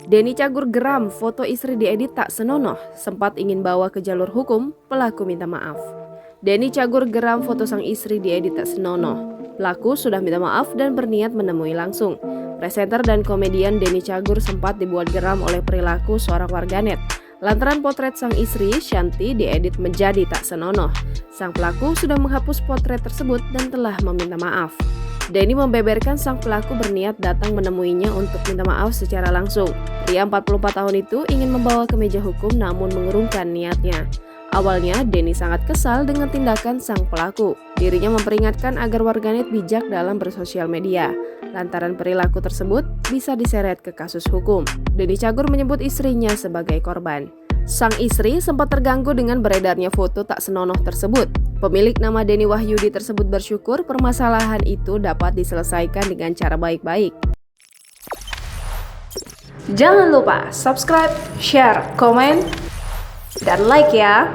Denny Cagur geram foto istri diedit tak senonoh, sempat ingin bawa ke jalur hukum, pelaku minta maaf. Denny Cagur geram foto sang istri diedit tak senonoh. Pelaku sudah minta maaf dan berniat menemui langsung. Presenter dan komedian Denny Cagur sempat dibuat geram oleh perilaku seorang warganet. Lantaran potret sang istri, Shanti, diedit menjadi tak senonoh. Sang pelaku sudah menghapus potret tersebut dan telah meminta maaf. Denny membeberkan sang pelaku berniat datang menemuinya untuk minta maaf secara langsung. Pria 44 tahun itu ingin membawa ke meja hukum namun mengurungkan niatnya. Awalnya, Denny sangat kesal dengan tindakan sang pelaku. Dirinya memperingatkan agar warganet bijak dalam bersosial media. Lantaran perilaku tersebut bisa diseret ke kasus hukum. Denny Cagur menyebut istrinya sebagai korban. Sang istri sempat terganggu dengan beredarnya foto tak senonoh tersebut. Pemilik nama Denny Wahyudi tersebut bersyukur permasalahan itu dapat diselesaikan dengan cara baik-baik. Jangan lupa subscribe, share, komen, dan like ya!